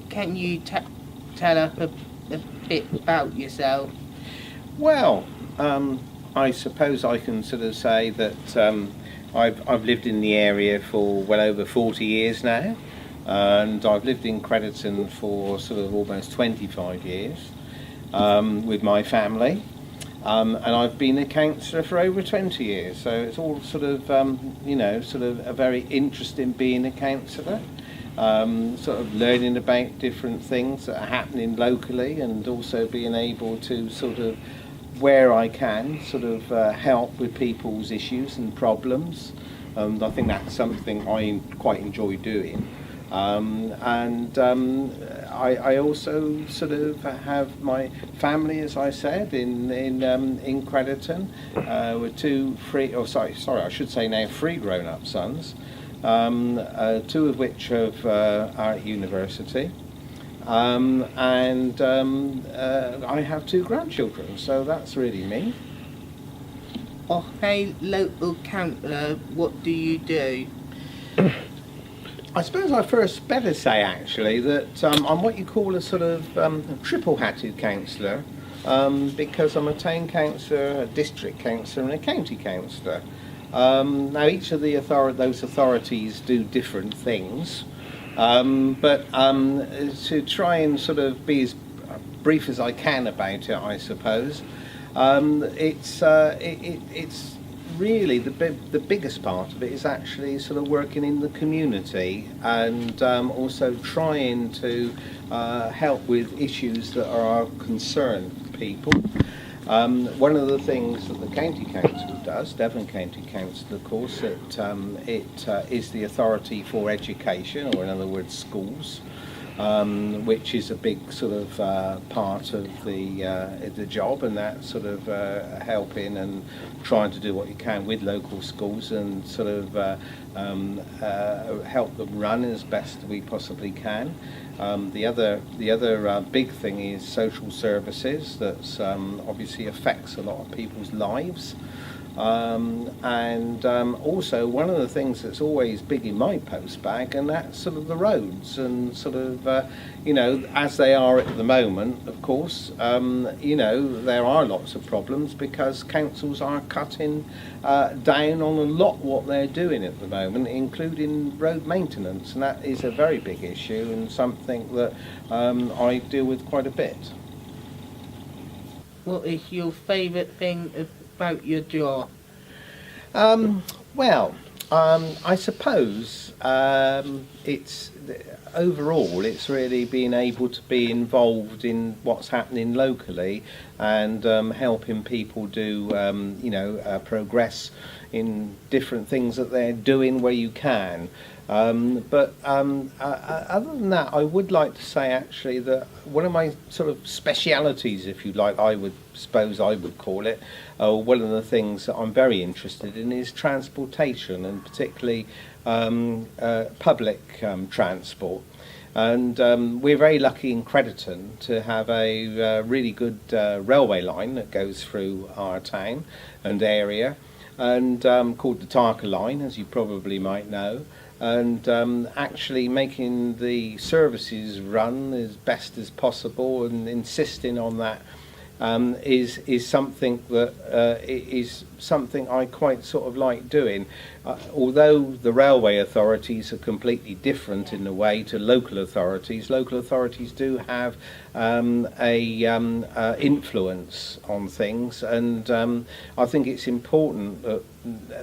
Can you tell us a bit about yourself? Well, I suppose I can sort of say that I've lived in the area for well over 40 years now, and I've lived in Crediton for sort of almost 25 years with my family, and I've been a councillor for over 20 years. So it's all sort of sort of a very interesting being a councillor. Sort of learning about different things that are happening locally, and also being able to sort of, where I can, sort of help with people's issues and problems. I think that's something I quite enjoy doing. I also sort of have my family, as I said, in Crediton, with I should say now 3 grown-up sons. 2 of which are at university, and I have 2 grandchildren, so that's really me. Oh, hey, local councillor, what do you do? I suppose I first better say actually that I'm what you call a sort of triple-hatted councillor, because I'm a town councillor, a district councillor and a county councillor. Now each of those authorities do different things, but to try and sort of be as brief as I can about it, I suppose, it's really the biggest part of it is actually sort of working in the community, and also trying to help with issues that are of concern to people. One of the things that the County Council does, Devon County Council, of course, it is the authority for education, or in other words, schools, which is a big sort of part of the job, and that sort of helping and trying to do what you can with local schools and sort of help them run as best we possibly can. The other big thing is social services. That's obviously affects a lot of people's lives, and also one of the things that's always big in my post bag, and that's sort of the roads, and sort of as they are at the moment, of course, there are lots of problems because councils are cutting down on a lot what they're doing at the moment, including road maintenance, and that is a very big issue and something that I deal with quite a bit. What is your favourite thing about your job? I suppose it's overall it's really being able to be involved in what's happening locally, and helping people do progress in different things that they're doing where you can. But other than that, I would like to say actually that one of my sort of specialities, if you like, I would call it, one of the things that I'm very interested in is transportation, and particularly public transport. And we're very lucky in Crediton to have a really good railway line that goes through our town and area, and called the Tarka line, as you probably might know. And actually making the services run as best as possible, and insisting on that is something that is something I quite sort of like doing. Although the railway authorities are completely different in a way to local authorities do have a influence on things, and I think it's important that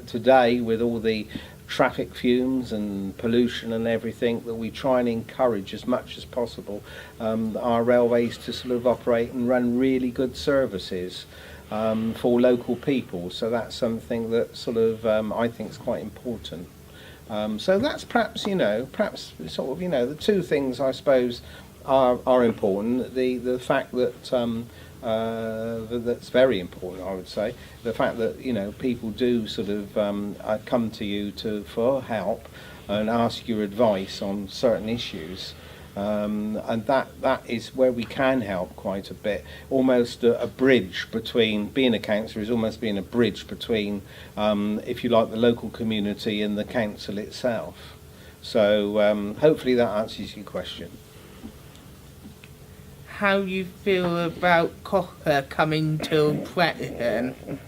today, with all the traffic fumes and pollution and everything, that we try and encourage as much as possible our railways to sort of operate and run really good services for local people. So that's something that sort of I think is quite important. So that's perhaps sort of the 2 things I suppose are important. The fact that that's very important, I would say. The fact that people do sort of come to you for help and ask your advice on certain issues, and that is where we can help quite a bit. Almost a bridge between being a councillor is almost being a bridge between, if you like, the local community and the council itself. So hopefully that answers your question. how you feel about Costa coming to Preston?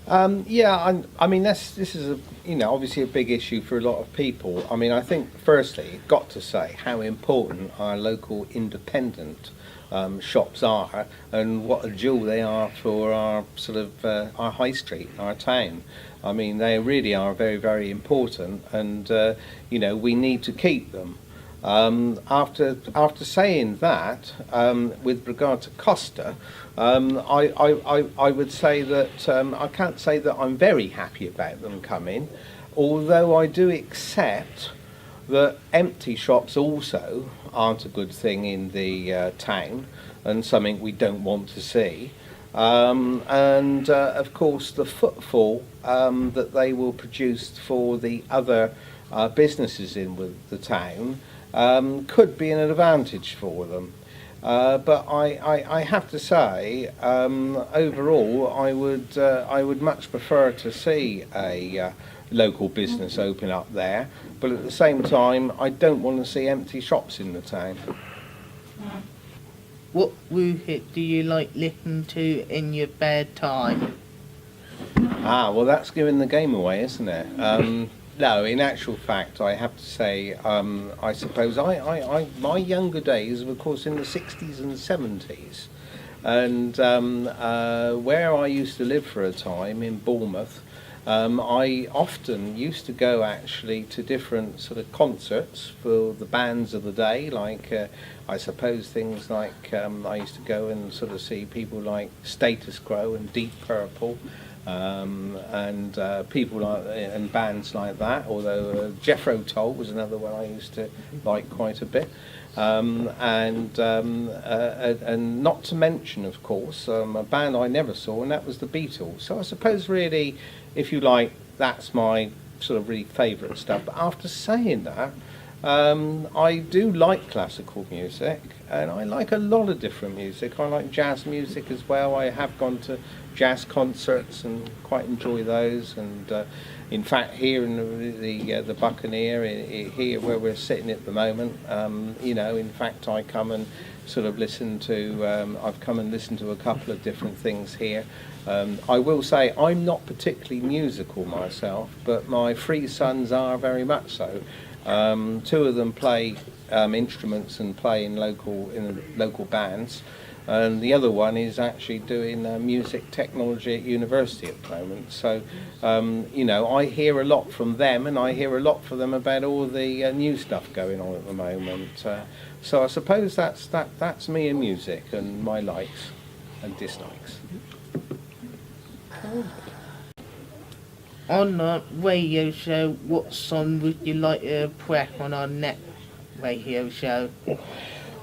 I mean, this is obviously a big issue for a lot of people. I mean, I think firstly, got to say how important our local independent shops are, and what a jewel they are for our sort of our high street, our town. I mean, they really are very, very important, and we need to keep them. After saying that, with regard to Costa, I would say that I can't say that I'm very happy about them coming, although I do accept that empty shops also aren't a good thing in the town, and something we don't want to see. Of course, the footfall that they will produce for the other businesses in with the town could be an advantage for them. But I have to say, overall, I would much prefer to see a local business open up there. But at the same time, I don't want to see empty shops in the town. What music do you like listening to in your spare time? Well, that's giving the game away, isn't it? No, in actual fact, I have to say, I suppose my younger days were, of course, in the 60s and 70s. And where I used to live for a time, in Bournemouth, I often used to go actually to different sort of concerts for the bands of the day, like I suppose things like I used to go and sort of see people like Status Quo and Deep Purple, and people like and bands like that. Although Jethro Tull was another one I used to like quite a bit, and not to mention, of course, a band I never saw, and that was the Beatles. So I suppose really, if you like, that's my sort of really favourite stuff. But after saying that, I do like classical music, and I like a lot of different music. I like jazz music as well. I have gone to jazz concerts and quite enjoy those. And in fact, here in the Buccaneer, here where we're sitting at the moment, in fact, I come and sort of listen to. I've come and listened to a couple of different things here. I will say I'm not particularly musical myself, but my three sons are very much so. Two of them play instruments and play in local bands, and the other one is actually doing music technology at university at the moment. So, I hear a lot from them, and I hear a lot from them about all the new stuff going on at the moment. So I suppose that's me in music and my likes and dislikes. On the radio show, what song would you like to play on our next radio show?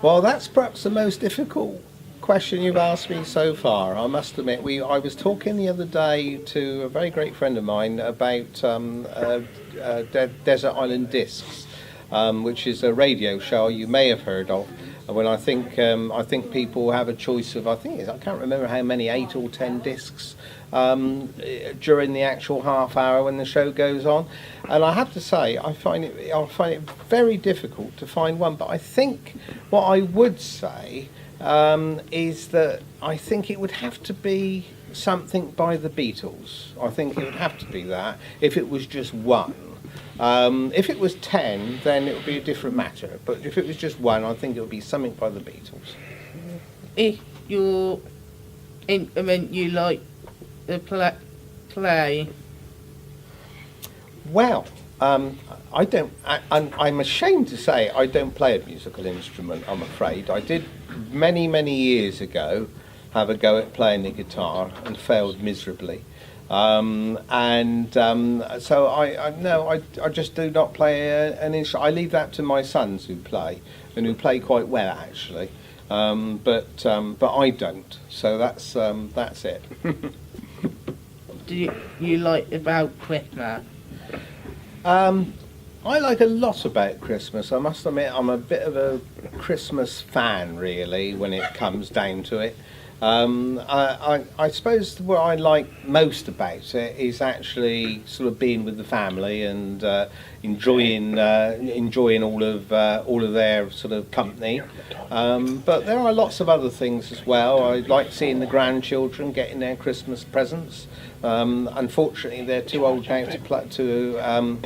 Well, that's perhaps the most difficult question you've asked me so far. I must admit, I was talking the other day to a very great friend of mine about Desert Island Discs, which is a radio show you may have heard of. When I think people have a choice of, I can't remember how many, 8 or 10 discs during the actual half hour when the show goes on, and I have to say I find it very difficult to find one. But I think what I would say is that I think it would have to be something by the Beatles. I think it would have to be that if it was just one. If it was 10, then it would be a different matter. But if it was just one, I think it would be something by the Beatles. If your instrument you like to play? Well, I don't. I'm ashamed to say I don't play a musical instrument, I'm afraid. I did many years ago have a go at playing the guitar and failed miserably. So I just do not play an instrument. I leave that to my sons who play, and who play quite well actually. But I don't. So that's it. Do you like about Christmas? I like a lot about Christmas. I must admit I'm a bit of a Christmas fan, really, when it comes down to it. I suppose what I like most about it is actually sort of being with the family and enjoying all of their sort of company. But there are lots of other things as well. I like seeing the grandchildren getting their Christmas presents. Unfortunately, they're too old now to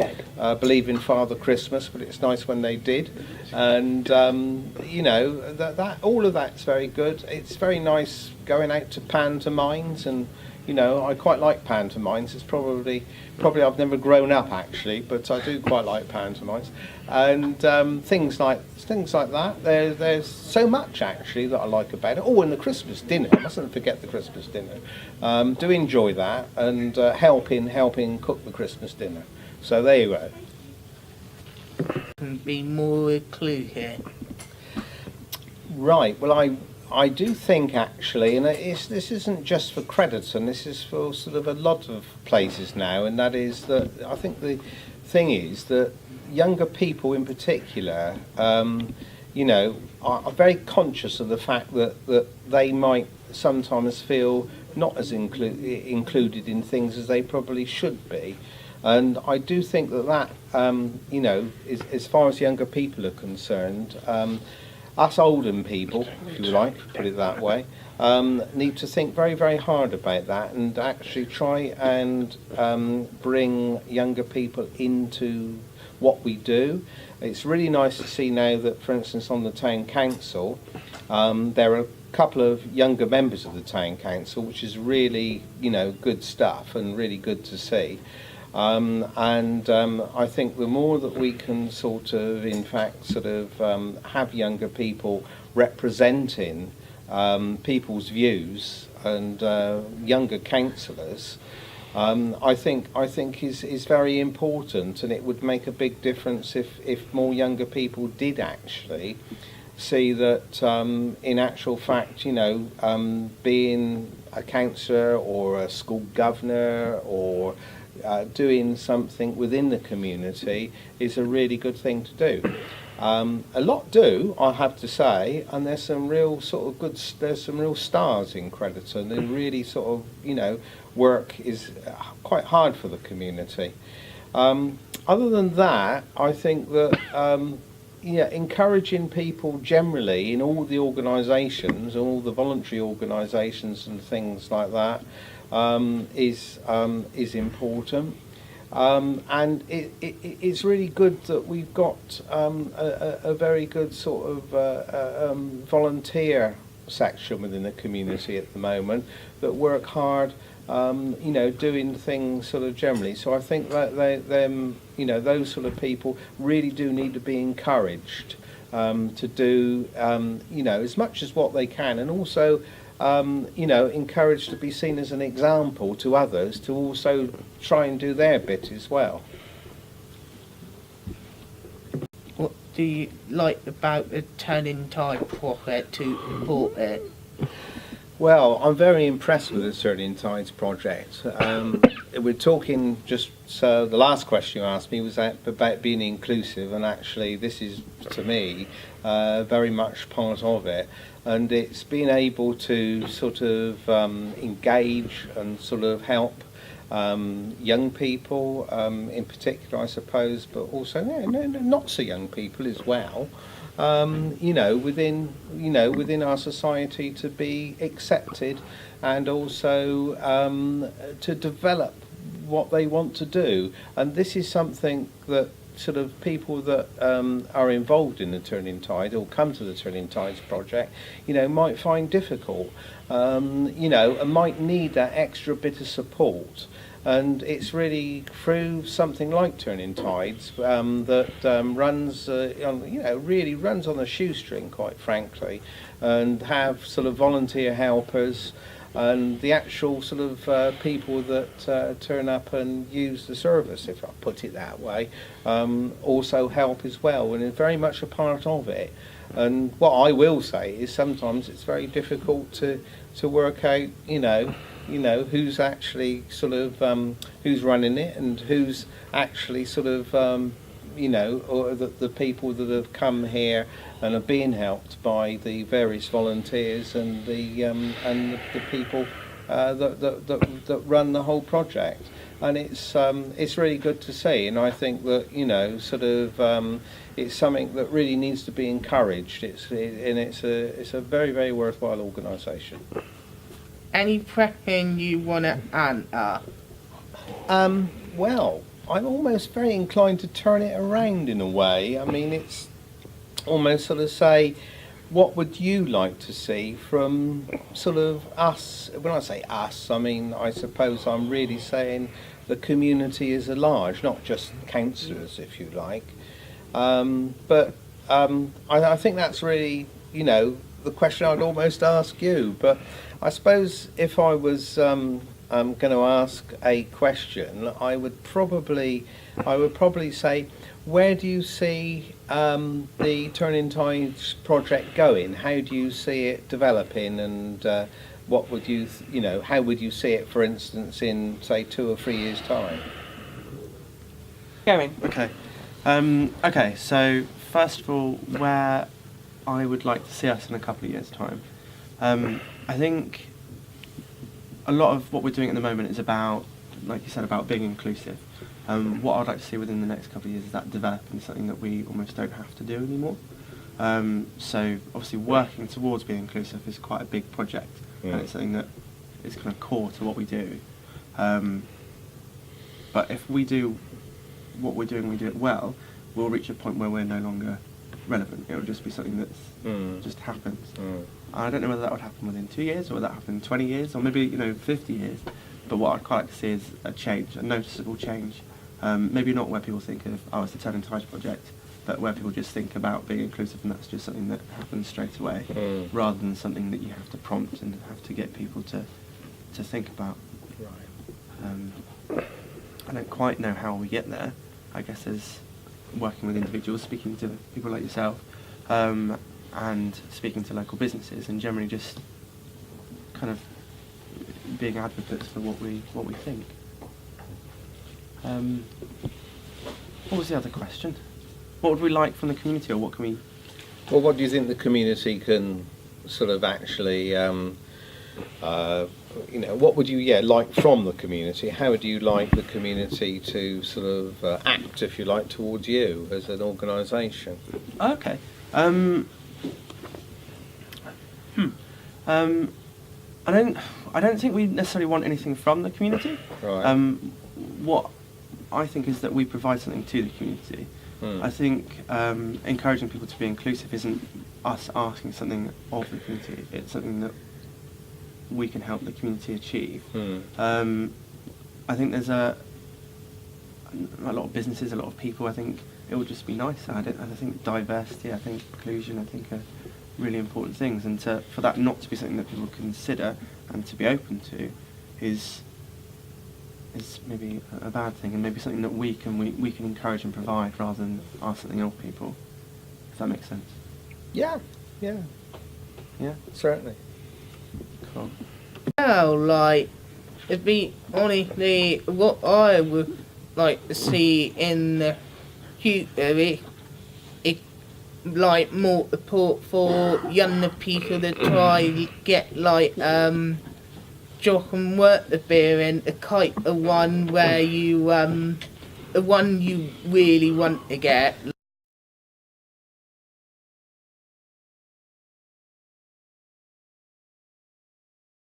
believe in Father Christmas, but it's nice when they did. And you know, that all of that's very good. It's very nice going out to pantomimes, and you know, I quite like pantomimes. It's probably I've never grown up actually, but I do quite like pantomimes, and things like that. There's so much actually that I like about it. Oh, and the Christmas dinner. I mustn't forget the Christmas dinner. Do enjoy that, and helping cook the Christmas dinner. So there you go. Can be more a clue here. Right. Well, I do think actually, and this isn't just for Crediton, this is for sort of a lot of places now, and that is that I think the thing is that younger people in particular, you know, are very conscious of the fact that they might sometimes feel not as included in things as they probably should be. And I do think that you know, as far as younger people are concerned, us older people, if you like, put it that way, need to think very, very hard about that and actually try and bring younger people into what we do. It's really nice to see now that, for instance, on the town council, there are a couple of younger members of the town council, which is really, you know, good stuff and really good to see. I think the more that we can sort of, in fact, sort of have younger people representing people's views and younger councillors, I think is very important, and it would make a big difference if more younger people did actually see that in actual fact, you know, being a councillor or a school governor or doing something within the community is a really good thing to do. A lot do, I have to say, and there's some real sort of there's some real stars in Crediton who really sort of, you know, work is quite hard for the community. Other than that, I think that yeah, encouraging people generally in all the organisations, all the voluntary organisations and things like that, is important, and it's really good that we've got a very good sort of volunteer section within the community at the moment that work hard, you know, doing things sort of generally. So I think that them, you know, those sort of people really do need to be encouraged to do, you know, as much as what they can, and also you know, encouraged to be seen as an example to others to also try and do their bit as well. What do you like about the Turning Tide project to support it? Well, I'm very impressed with the Turning Tides project. We're talking just, so the last question you asked me was about being inclusive, and actually this is, to me, very much part of it. And it's being able to sort of engage and sort of help young people in particular, I suppose, but also not so young people as well. You know, within our society to be accepted, and also to develop what they want to do. And this is something that sort of people that are involved in the Turning Tide or come to the Turning Tides project, you know, might find difficult, you know, and might need that extra bit of support. And it's really through something like Turning Tides that runs, you know, really runs on a shoestring, quite frankly, and have sort of volunteer helpers and the actual sort of people that turn up and use the service, if I put it that way, also help as well, and are very much a part of it. And what I will say is sometimes it's very difficult to work out, you know, who's actually sort of who's running it and who's actually sort of you know, or the people that have come here and are being helped by the various volunteers and the people that run the whole project. And it's really good to see, and I think that, you know, sort of it's something that really needs to be encouraged. It's a very, very worthwhile organisation. Any question you want to answer? Well, I'm almost very inclined to turn it around in a way. I mean, it's almost sort of say, what would you like to see from sort of us? When I say us, I mean, I suppose I'm really saying the community as a large, not just councillors, if you like. But I think that's really, you know, the question I'd almost ask you. But I suppose if I was going to ask a question, I would probably say, where do you see the Turning Tides project going? How do you see it developing, and what would you, you know, how would you see it, for instance, in say 2 or 3 years' time? Gavin. Okay. Okay. So first of all, where I would like to see us in a couple of years' time, I think a lot of what we're doing at the moment is about, like you said, about being inclusive. What I'd like to see within the next couple of years is that developing something that we almost don't have to do anymore. So obviously working towards being inclusive is quite a big project, and it's something that is kind of core to what we do. But if we do what we're doing, we do it well, we'll reach a point where we're no longer relevant. It'll just be something that's just happens. I don't know whether that would happen within 2 years, or whether that happen in 20 years, or maybe, you know, 50 years. But what I'd quite like to see is a change, a noticeable change. Maybe not where people think of, oh, it's the Turning Tides project, but where people just think about being inclusive, and that's just something that happens straight away, rather than something that you have to prompt and have to get people to think about. Right. I don't quite know how we get there. I guess as working with individuals, speaking to people like yourself, and speaking to local businesses, and generally just kind of being advocates for what we think. What was the other question? What would we like from the community, or what can we? Well, what do you think the community can sort of actually, you know, what would you like from the community? How would you like the community to sort of act, if you like, towards you as an organisation? Okay. I don't think we necessarily want anything from the community. Right. What I think is that we provide something to the community. I think encouraging people to be inclusive isn't us asking something of the community. It's something that we can help the community achieve. I think there's a lot of businesses, a lot of people. I think it would just be nicer. I think diversity, I think inclusion, I think are really important things, and for that not to be something that people consider and to be open to is maybe a bad thing, and maybe something that we can encourage and provide, rather than ask something of people. If that makes sense. Yeah, certainly. Cool. Well, like, it'd be honestly what I would like to see in the future is like more support for younger people to try get like job and work experience, a type of one where you the one you really want to get.